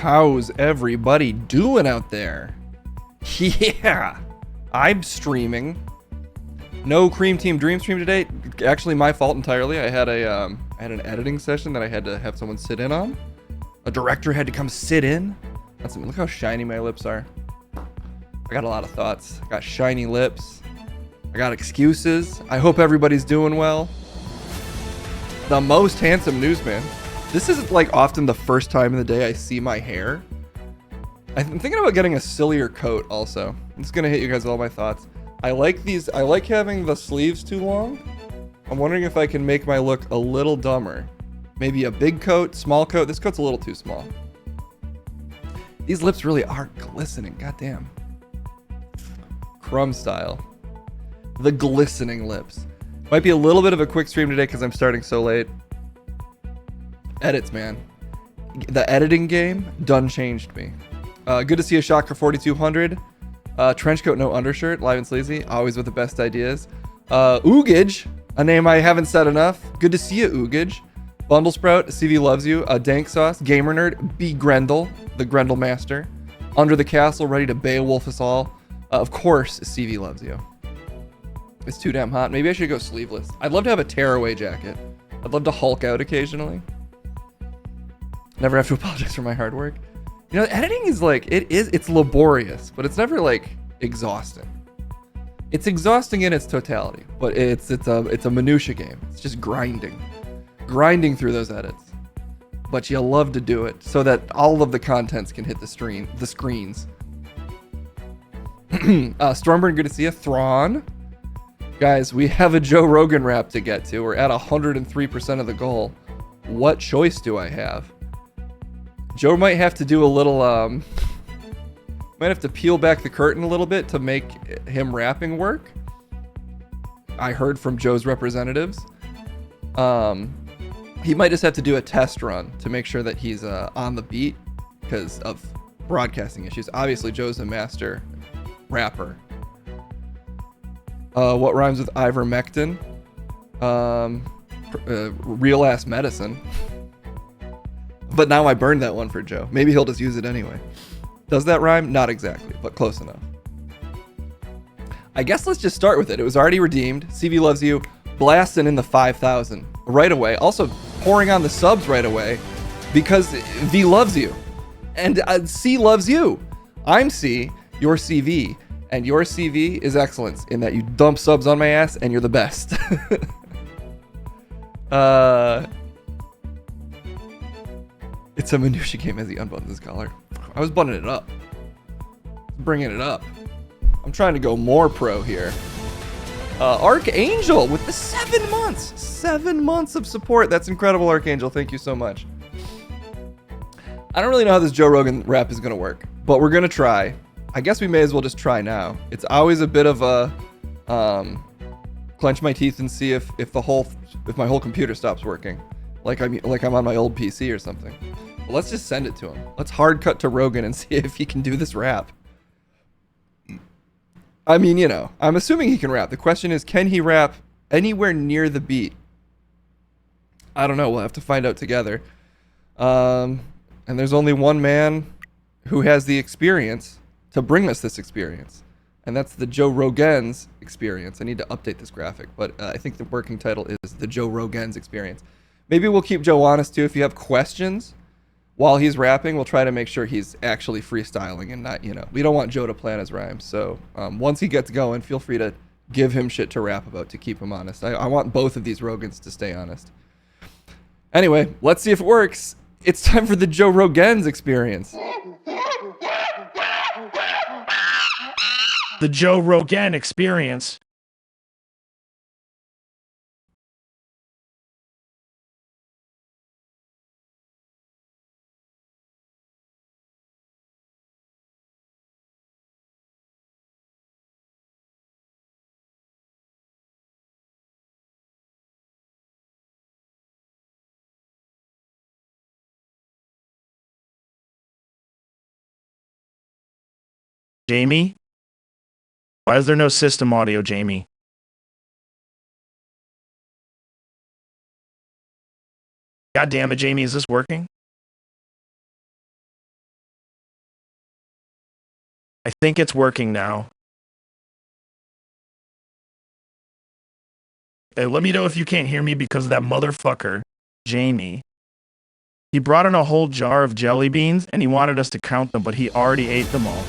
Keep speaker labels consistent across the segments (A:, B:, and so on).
A: How's everybody doing out there? Yeah, I'm streaming. No Cream Team Dream stream today. Actually, my fault entirely. I had an editing session that I had to have someone sit in on. A director had to come sit in. Look how shiny my lips are. I got a lot of thoughts. I got shiny lips. I got excuses. I hope everybody's doing well. The most handsome newsman. This is like often the first time in the day I see my hair. I'm thinking about getting a sillier coat also. I'm just gonna hit you guys with all my thoughts. I like these. I like having the sleeves too long. I'm wondering if I can make my look a little dumber. Maybe a big coat, small coat. This coat's a little too small. These lips really are glistening. Goddamn. Crumb style. The glistening lips. Might be a little bit of a quick stream today because I'm starting so late. Edits, man. The editing game done changed me. Good to see a Shocker 4200. Trench coat, no undershirt. Live and sleazy. Always with the best ideas. Oogage, a name I haven't said enough. Good to see you, Oogage. Bundle Sprout, CV loves you. Dank Sauce, Gamer Nerd, B Grendel, the Grendel Master. Under the Castle, ready to Beowulf us all. Of course, CV loves you. It's too damn hot. Maybe I should go sleeveless. I'd love to have a tearaway jacket. I'd love to Hulk out occasionally. Never have to apologize for my hard work. You know, editing is like, it's laborious, but it's never like exhausting. It's exhausting in its totality, but it's a minutia game. It's just grinding through those edits. But you love to do it so that all of the contents can hit the screens. Stormburn, good to see you. Thrawn. Guys, we have a Joe Rogan rap to get to. We're at 103% of the goal. What choice do I have? Joe might have to do a little, might have to peel back the curtain a little bit to make him rapping work. I heard from Joe's representatives. He might just have to do a test run to make sure that he's on the beat because of broadcasting issues. Obviously, Joe's a master rapper. What rhymes with ivermectin? Real ass medicine. But now I burned that one for Joe. Maybe he'll just use it anyway. Does that rhyme? Not exactly, but close enough. I guess let's just start with it. It was already redeemed. CV loves you. Blasting in the 5,000 right away. Also pouring on the subs right away because V loves you. And C loves you. I'm C, you're CV. And your CV is excellence in that you dump subs on my ass and you're the best. It's a minutia game as he unbuttons his collar. I was buttoning it up. Bringing it up. I'm trying to go more pro here. Archangel with the 7 months. 7 months of support. That's incredible, Archangel. Thank you so much. I don't really know how this Joe Rogan rap is going to work, but we're going to try. I guess we may as well just try now. It's always a bit of a clench my teeth and see if my whole computer stops working. Like I'm on my old PC or something. But let's just send it to him. Let's hard cut to Rogan and see if he can do this rap. I mean, you know, I'm assuming he can rap. The question is, can he rap anywhere near the beat? I don't know. We'll have to find out together. And there's only one man who has the experience to bring us this experience. And that's the Joe Rogan's experience. I need to update this graphic, but I think the working title is the Joe Rogan's experience. Maybe we'll keep Joe honest too. If you have questions while he's rapping, we'll try to make sure he's actually freestyling and not, you know, we don't want Joe to plan his rhymes. So once he gets going, feel free to give him shit to rap about to keep him honest. I want both of these Rogans to stay honest. Anyway, let's see if it works. It's time for the Joe Rogan's experience.
B: The Joe Rogan experience. Jamie? Why is there no system audio, Jamie? God damn it, Jamie, is this working? I think it's working now. Hey, let me know if you can't hear me because of that motherfucker, Jamie. He brought in a whole jar of jelly beans and he wanted us to count them, but he already ate them all.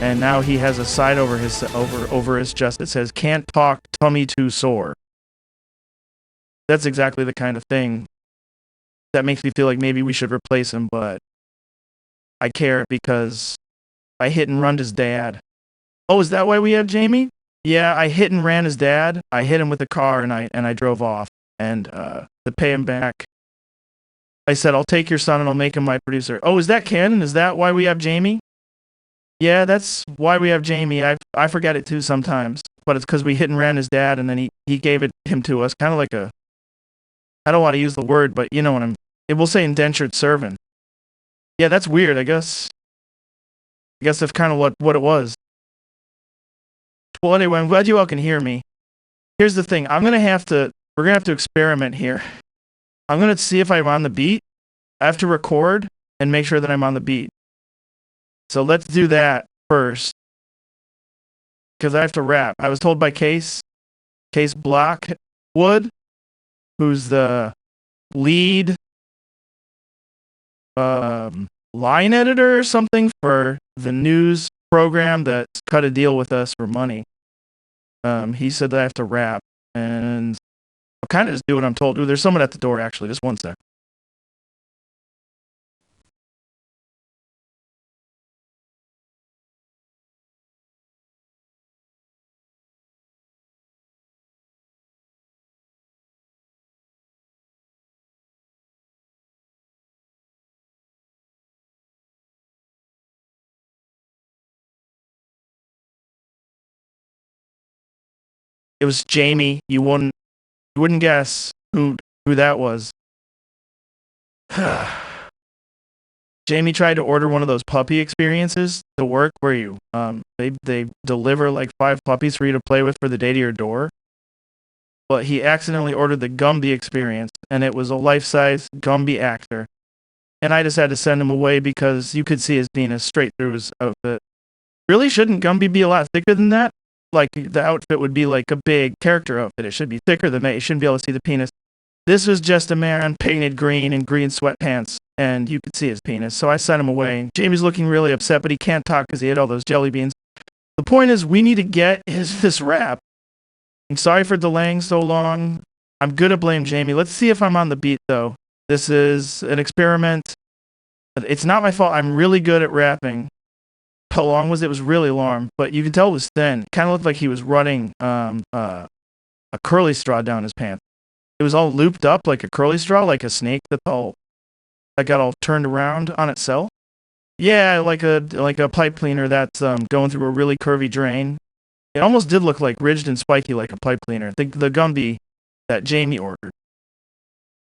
B: And now he has a sign over his chest that says, "Can't talk, tummy too sore." That's exactly the kind of thing that makes me feel like maybe we should replace him, but I care because I hit and run his dad. Oh, is that why we have Jamie? Yeah, I hit and ran his dad. I hit him with a car and I drove off. And to pay him back, I said, "I'll take your son and I'll make him my producer." Oh, is that canon? Is that why we have Jamie? Yeah, that's why we have Jamie. I forget it too sometimes, but it's because we hit and ran his dad, and then he gave him to us, kind of like a. I don't want to use the word, but you know what It will say indentured servant. Yeah, that's weird. I guess that's kind of what it was. Well, anyway, I'm glad you all can hear me. Here's the thing. We're gonna have to experiment here. I'm gonna see if I'm on the beat. I have to record and make sure that I'm on the beat. So let's do that first, because I have to rap. I was told by Case Blockwood, who's the lead line editor or something for the news program that's cut a deal with us for money. He said that I have to rap, and I'll kind of just do what I'm told. Ooh, there's someone at the door, actually. Just one sec. It was Jamie. You wouldn't guess who that was. Jamie tried to order one of those puppy experiences to work where you they deliver like 5 puppies for you to play with for the day to your door. But he accidentally ordered the Gumby experience, and it was a life-size Gumby actor. And I just had to send him away because you could see his penis straight through his outfit. Really, shouldn't Gumby be a lot thicker than that? Like, the outfit would be like a big character outfit. It should be thicker than that. You shouldn't be able to see the penis. This was just a man painted green in green sweatpants, and you could see his penis. So I sent him away. Jamie's looking really upset, but he can't talk because he ate all those jelly beans. The point is, we need to get this rap. I'm sorry for delaying so long. I'm gonna blame Jamie. Let's see if I'm on the beat, though. This is an experiment. It's not my fault. I'm really good at rapping. How long was it? It was really long, but you could tell it was thin. It kind of looked like he was running a curly straw down his pants. It was all looped up like a curly straw, like a snake that got all turned around on itself. Yeah, like a pipe cleaner that's going through a really curvy drain. It almost did look like ridged and spiky like a pipe cleaner. The Gumby that Jamie ordered.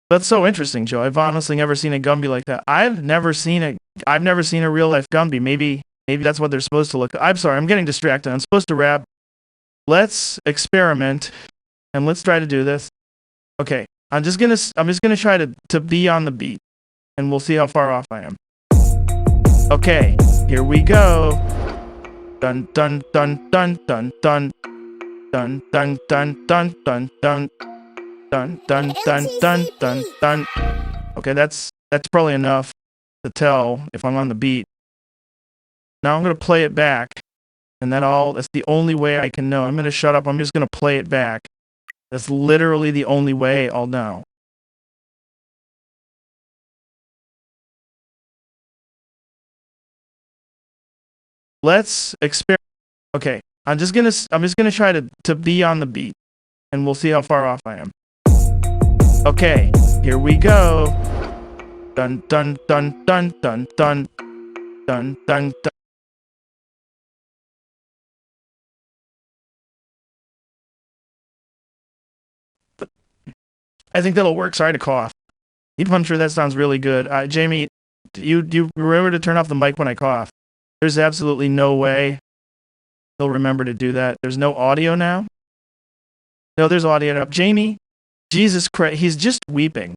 B: That's so interesting, Joe. I've honestly never seen a Gumby like that. I've never seen a real life Gumby. Maybe that's what they're supposed to look. I'm sorry, I'm getting distracted. I'm supposed to rap. Let's experiment, and let's try to do this. Okay, I'm just gonna try to be on the beat, and we'll see how far off I am. Okay, here we go. Dun dun dun dun dun dun dun dun dun dun dun dun dun dun dun dun dun dun. Okay, that's probably enough to tell if I'm on the beat. Now I'm gonna play it back, and that's the only way I can know. I'm gonna shut up. I'm just gonna play it back. That's literally the only way I'll know. Let's experiment. Okay, I'm just gonna try to be on the beat, and we'll see how far off I am. Okay, here we go. Dun dun dun dun dun dun dun dun dun. I think that'll work. Sorry to cough. I'm sure that sounds really good. Jamie, you remember to turn off the mic when I cough? There's absolutely no way he'll remember to do that. There's no audio now? No, there's audio now. Jamie, Jesus Christ, he's just weeping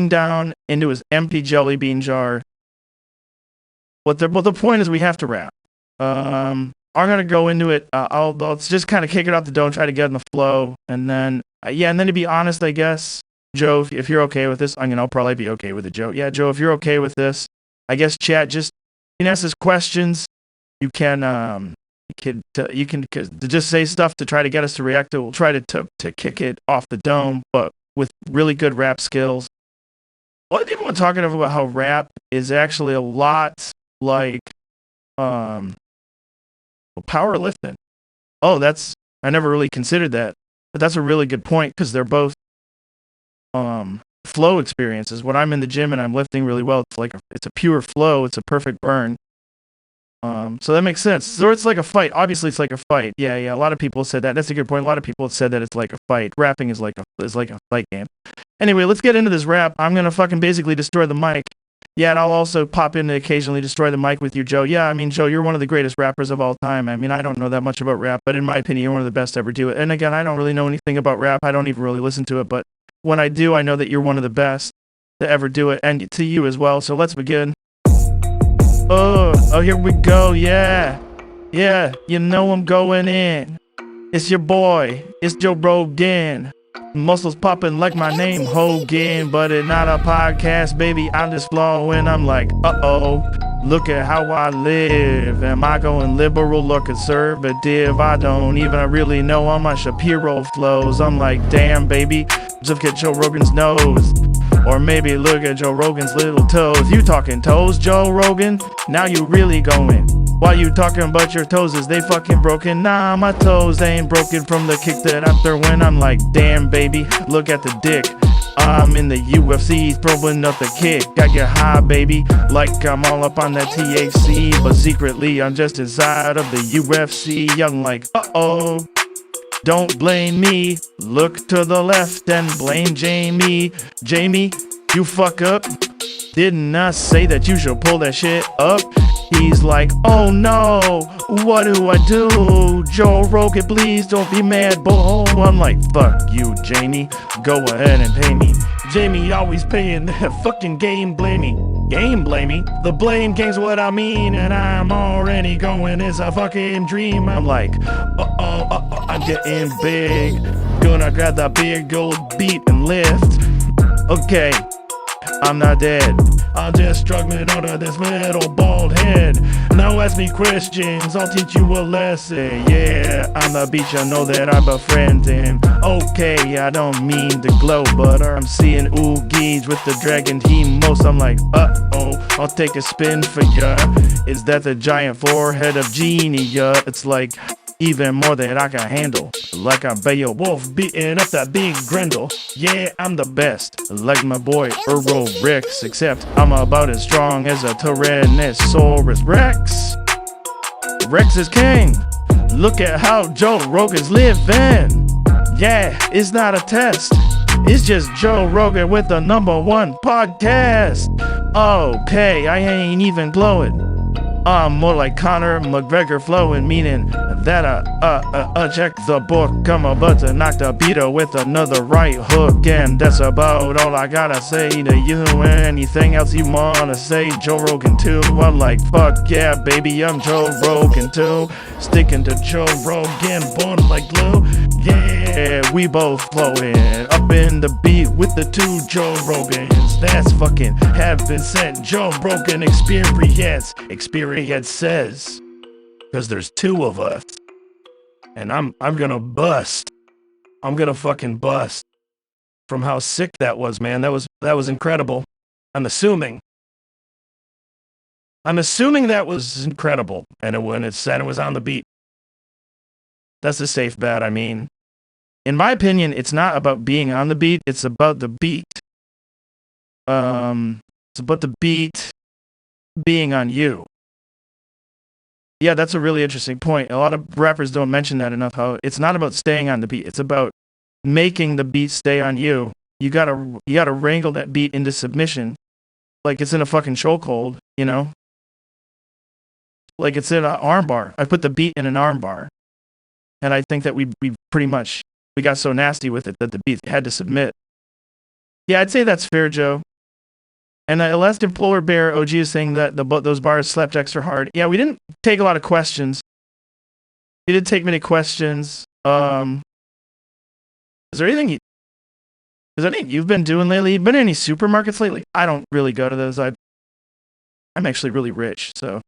B: down into his empty jelly bean jar. the point is we have to rap. I'm gonna go into it. I'll just kind of kick it off the dome, try to get in the flow, and then and then to be honest, I guess Joe, if you're okay with this, I'll probably be okay with it, Joe. Yeah, Joe, if you're okay with this, I guess chat just you can ask us questions. You can just say stuff to try to get us to react to. We'll try to kick it off the dome, but with really good rap skills. A lot of people are talking about how rap is actually a lot like powerlifting. Oh, I never really considered that, but that's a really good point because they're both flow experiences. When I'm in the gym and I'm lifting really well, it's a pure flow. It's a perfect burn. So that makes sense. So it's like a fight. Obviously, it's like a fight. Yeah. A lot of people said that. That's a good point. A lot of people have said that it's like a fight. Rapping is like a fight game. Anyway, let's get into this rap. I'm gonna fucking basically destroy the mic. Yeah, and I'll also pop in to occasionally destroy the mic with you, Joe. Yeah, Joe, you're one of the greatest rappers of all time. I don't know that much about rap, but in my opinion, you're one of the best to ever do it. And again, I don't really know anything about rap. I don't even really listen to it, but when I do, I know that you're one of the best to ever do it, and to you as well. So let's begin. Oh, here we go. Yeah, you know I'm going in. It's your boy. It's Joe Rogan. Muscles popping like my name Hogan, but it's not a podcast, baby. I'm just flowing. I'm like, look at how I live. Am I going liberal or conservative? I don't even really know how my Shapiro flows. I'm like, damn, baby, just get Joe Rogan's nose. Or maybe look at Joe Rogan's little toes. You talking toes, Joe Rogan? Now you really going. Why you talking about your toes? Is they fucking broken? Nah, my toes ain't broken from the kick that I'm throwing. I'm like, damn, baby, look at the dick. I'm in the UFC, throwing up the kick. I get high, baby, like I'm all up on that THC. But secretly, I'm just inside of the UFC. I'm like, don't blame me. Look to the left and blame Jamie. Jamie, you fuck up. Didn't I say that you should pull that shit up? He's like, oh no, what do I do? Joe Rogan, please don't be mad, boy. I'm like, fuck you, Jamie. Go ahead and pay me. Jamie always paying that fucking game blaming. Game blaming? The blame game's what I mean, and I'm already going. It's a fucking dream. I'm like, I'm getting big. Gonna grab that big gold beat and lift. Okay, I'm not dead. I'm just struggling under this little bald head. Now ask me questions, I'll teach you a lesson. Yeah, on the beach I know that I'm befriending. Okay, I don't mean to glow, but I'm seeing oogies with the dragon team most. I'm like, I'll take a spin for ya. Is that the giant forehead of Genia? It's like even more than I can handle. Like I'm Beowulf beating up that big Grendel. Yeah, I'm the best. Like my boy Earl Rex, except I'm about as strong as a Tyrannosaurus Rex. Rex is king. Look at how Joe Rogan's living. Yeah, it's not a test. It's just Joe Rogan with the #1 podcast. Okay, I ain't even glowing. I'm more like Conor McGregor flowing, meaning that check the book. I'm about to knock the beater with another right hook, and that's about all I gotta say to you. Anything else you wanna say, Joe Rogan too? I'm like, fuck yeah, baby, I'm Joe Rogan too. Sticking to Joe Rogan, born like glue. Yeah, we both flowing up in the beat with the two Joe Rogans. That's fucking heaven sent. Joe Rogan experience says, because there's two of us, and I'm gonna bust. I'm gonna fucking bust from how sick that was, man. That was incredible. I'm assuming that was incredible, and when it said it was on the beat, that's a safe bet. I mean, in my opinion, it's not about being on the beat. It's about the beat. It's about the beat being on you. Yeah, that's a really interesting point. A lot of rappers don't mention that enough, how it's not about staying on the beat. It's about making the beat stay on you. You gotta wrangle that beat into submission. Like it's in a fucking chokehold, you know? Like it's in an armbar. I put the beat in an armbar. And I think that we got so nasty with it that the beat had to submit. Yeah, I'd say that's fair, Joe. And Elastic Polar Bear OG is saying that those bars slapped extra hard. Yeah, we didn't take a lot of questions. We did take many questions. Is there anything you've been doing lately? You been in any supermarkets lately? I don't really go to those. I'm actually really rich, so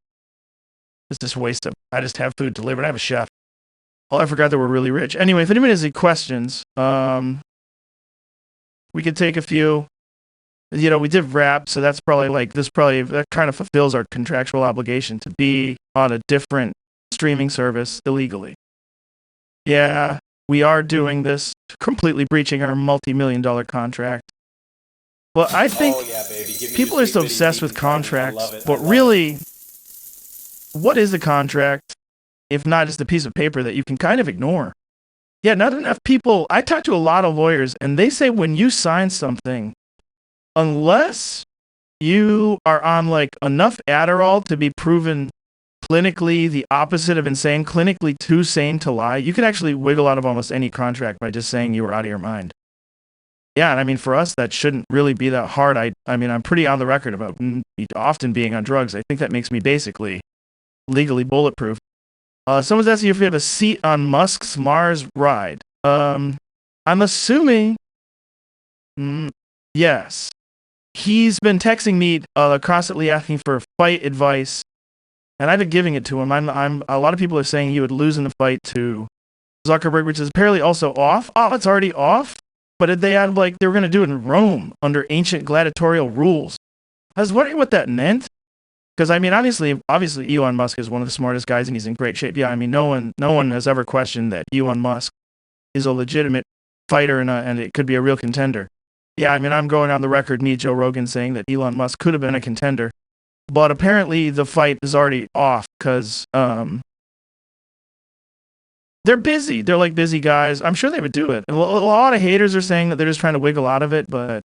B: it's just a waste of. I just have food delivered. I have a chef. Oh, I forgot that we're really rich. Anyway, if anybody has any questions, we could take a few. You know, we did rap, so that's probably that kind of fulfills our contractual obligation to be on a different streaming service illegally. Yeah, we are doing this, completely breaching our multi-million-dollar contract. But I think people are so obsessed with contracts, but really, what is a contract if not just a piece of paper that you can kind of ignore? Yeah, not enough people. I talk to a lot of lawyers, and they say when you sign something, unless you are on like enough Adderall to be proven clinically the opposite of insane, clinically too sane to lie, you can actually wiggle out of almost any contract by just saying you were out of your mind. Yeah, and I mean, for us, that shouldn't really be that hard. I mean, I'm pretty on the record about often being on drugs. I think that makes me basically legally bulletproof. Someone's asking if you have a seat on Musk's Mars ride. I'm assuming, yes. He's been texting me constantly asking for fight advice, and I've been giving it to him. A lot of people are saying he would lose in the fight to Zuckerberg, which is apparently also off. Oh, it's already off? But did they add, like, they were going to do it in Rome under ancient gladiatorial rules? I was wondering what that meant. Because, I mean, obviously, Elon Musk is one of the smartest guys, and he's in great shape. Yeah, I mean, no one has ever questioned that Elon Musk is a legitimate fighter and it could be a real contender. Yeah, I mean, I'm going on the record, me, Joe Rogan, saying that Elon Musk could have been a contender. But apparently the fight is already off because they're busy. They're like busy guys. I'm sure they would do it. A lot of haters are saying that they're just trying to wiggle out of it. But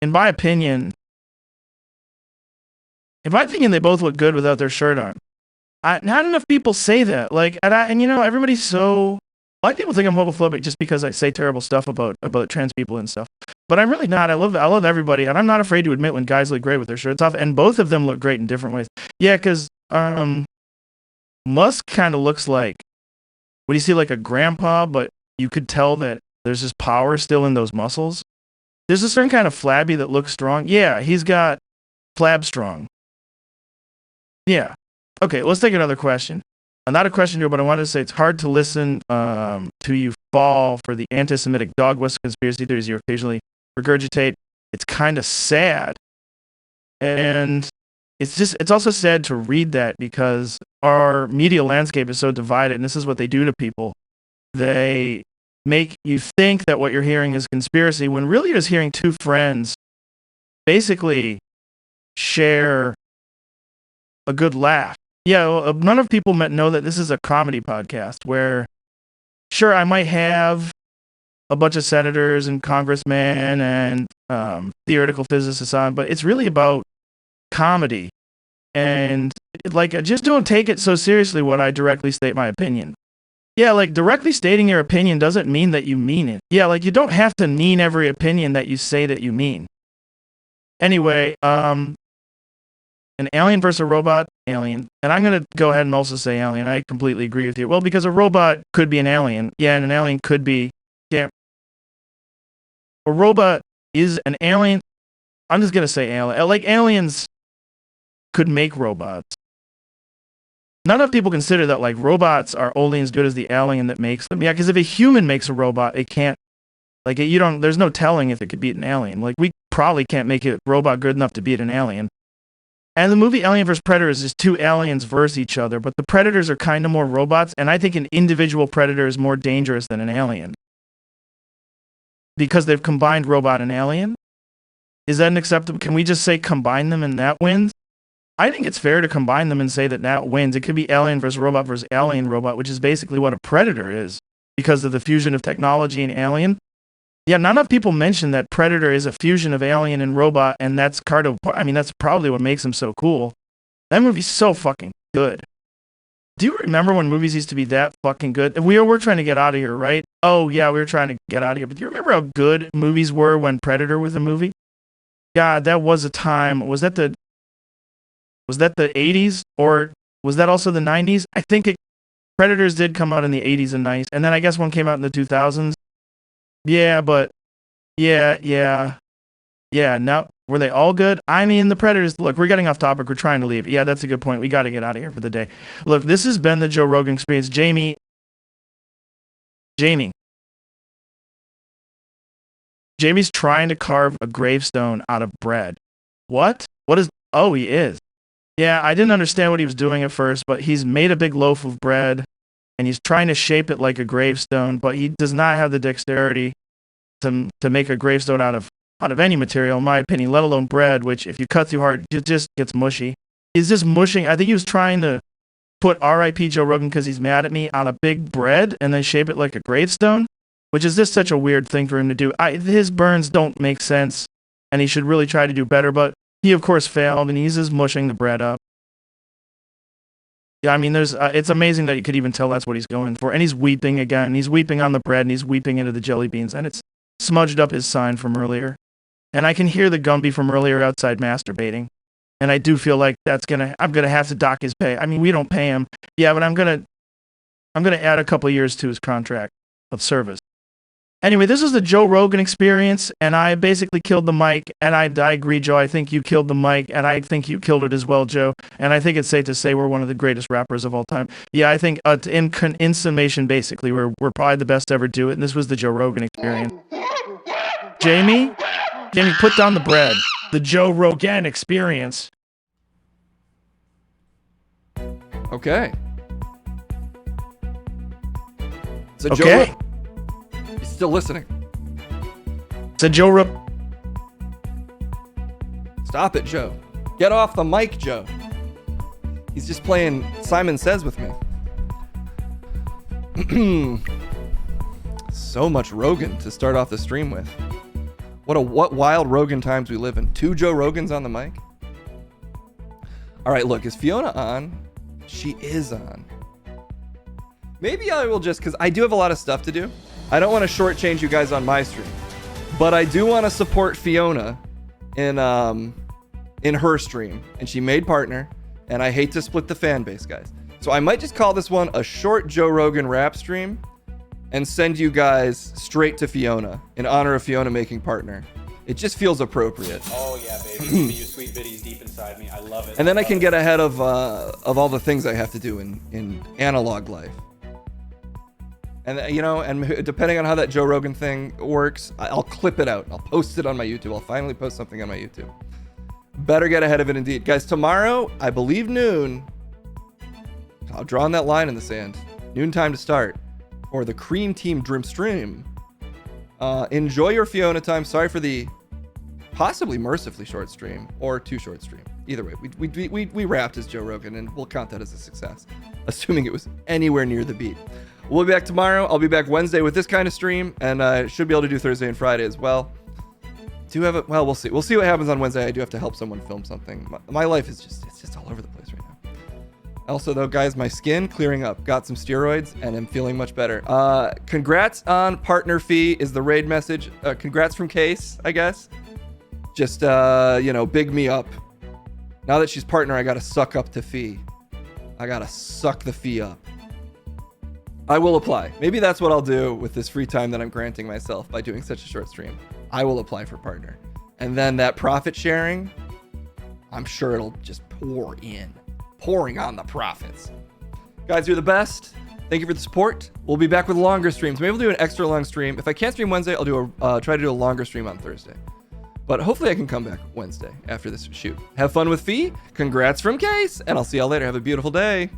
B: in my opinion, they both look good without their shirt on. Not enough people say that. Like, and you know, everybody's so. A lot of people think I'm homophobic just because I say terrible stuff about trans people and stuff. But I'm really not. I love everybody, and I'm not afraid to admit when guys look great with their shirts off, and both of them look great in different ways. Yeah, because Musk kind of looks like, what do you see, like a grandpa, but you could tell that there's this power still in those muscles. There's a certain kind of flabby that looks strong. Yeah, he's got flab strong. Yeah. Okay, let's take another question. Not a question here, but I wanted to say it's hard to listen to you fall for the anti-Semitic dog whistle conspiracy theories you occasionally regurgitate. It's kind of sad. And it's also sad to read that because our media landscape is so divided, and this is what they do to people. They make you think that what you're hearing is conspiracy, when really you're just hearing two friends basically share a good laugh. Yeah, well, none of people know that this is a comedy podcast where, sure, I might have a bunch of senators and congressmen and theoretical physicists on, but it's really about comedy. And, like, just don't take it so seriously when I directly state my opinion. Yeah, like, directly stating your opinion doesn't mean that you mean it. Yeah, like, you don't have to mean every opinion that you say that you mean. Anyway, an alien versus a robot, alien. And I'm going to go ahead and also say alien. I completely agree with you. Well, because a robot could be an alien. Yeah, and an alien could be... Yeah. A robot is an alien. I'm just going to say alien. Like, aliens could make robots. Not enough people consider that, like, robots are only as good as the alien that makes them. Yeah, because if a human makes a robot, it can't... Like, there's no telling if it could beat an alien. Like, we probably can't make a robot good enough to beat an alien. And the movie Alien vs. Predator is just two aliens versus each other, but the predators are kind of more robots, and I think an individual predator is more dangerous than an alien. Because they've combined robot and alien? Is that acceptable? Can we just say combine them and that wins? I think it's fair to combine them and say that wins. It could be alien versus alien robot, which is basically what a predator is, because of the fusion of technology and alien. Yeah, not enough people mention that Predator is a fusion of alien and robot, and that's that's probably what makes him so cool. That movie's so fucking good. Do you remember when movies used to be that fucking good? We're trying to get out of here, right? Oh, yeah, we were trying to get out of here. But do you remember how good movies were when Predator was a movie? God, that was a time. Was that the 80s or was that also the 90s? I think Predators did come out in the 80s and 90s, and then I guess one came out in the 2000s. Yeah, but yeah. Now, were they all good? I mean, the Predators. Look, we're getting off topic. We're trying to leave. Yeah, that's a good point. We got to get out of here for the day. Look, this has been the Joe Rogan Experience. Jamie. Jamie's trying to carve a gravestone out of bread. What? What is? Oh, he is. Yeah, I didn't understand what he was doing at first, but he's made a big loaf of bread, and he's trying to shape it like a gravestone, but he does not have the dexterity to make a gravestone out of any material, in my opinion, let alone bread, which if you cut too hard, it just gets mushy. He's just mushing. I think he was trying to put R.I.P. Joe Rogan because he's mad at me on a big bread and then shape it like a gravestone, which is just such a weird thing for him to do. His burns don't make sense, and he should really try to do better, but he, of course, failed, and he's just mushing the bread up. Yeah, I mean, it's amazing that you could even tell that's what he's going for. And he's weeping again. He's weeping on the bread, and he's weeping into the jelly beans, and it's smudged up his sign from earlier. And I can hear the Gumby from earlier outside masturbating. And I do feel like I'm gonna have to dock his pay. I mean, we don't pay him. Yeah, but I'm gonna add a couple years to his contract of service. Anyway, this is the Joe Rogan Experience, and I basically killed the mic, and I agree, Joe. I think you killed the mic, and I think you killed it as well, Joe. And I think it's safe to say we're one of the greatest rappers of all time. Yeah, I think in summation, basically, we're probably the best to ever do it, and this was the Joe Rogan Experience. Jamie, put down the bread. The Joe Rogan Experience.
A: Okay. So
B: okay.
A: He's still listening.
B: So Joe
A: Stop it, Joe. Get off the mic, Joe. He's just playing Simon Says with me. So much Rogan to start off the stream with. What wild Rogan times we live in. 2 Joe Rogans on the mic. All right, look, is Fiona on? She is on. Maybe I will just, because I do have a lot of stuff to do. I don't want to shortchange you guys on my stream, but I do want to support Fiona in her stream, and she made partner, and I hate to split the fan base, guys. So I might just call this one a short Joe Rogan rap stream and send you guys straight to Fiona in honor of Fiona making partner. It just feels appropriate.
C: Oh yeah, baby. You sweet bitties deep inside me. I love it.
A: And then I can get ahead of all the things I have to do in analog life. And and depending on how that Joe Rogan thing works, I'll clip it out. I'll post it on my YouTube. I'll finally post something on my YouTube. Better get ahead of it indeed. Guys, tomorrow, I believe noon, I'll draw on that line in the sand. Noon time to start. Or the Cream Team Dream Stream. Enjoy your Fiona time. Sorry for the possibly mercifully short stream or too short stream. Either way, we rapped as Joe Rogan, and we'll count that as a success, assuming it was anywhere near the beat. We'll be back tomorrow. I'll be back Wednesday with this kind of stream, and I should be able to do Thursday and Friday as well. Well, we'll see. We'll see what happens on Wednesday. I do have to help someone film something. My life is just all over the place right now. Also, though, guys, my skin clearing up. Got some steroids, and I'm feeling much better. Congrats on partner fee is the raid message. Congrats from Case, I guess. Just, big me up. Now that she's partner, I gotta suck up to fee. I gotta suck the fee up. I will apply. Maybe that's what I'll do with this free time that I'm granting myself by doing such a short stream. I will apply for partner. And then that profit sharing, I'm sure it'll just pouring on the profits. Guys, you're the best. Thank you for the support. We'll be back with longer streams. Maybe we'll do an extra long stream. If I can't stream Wednesday, I'll try to do a longer stream on Thursday. But hopefully I can come back Wednesday after this shoot. Have fun with Fee. Congrats from Case. And I'll see y'all later. Have a beautiful day.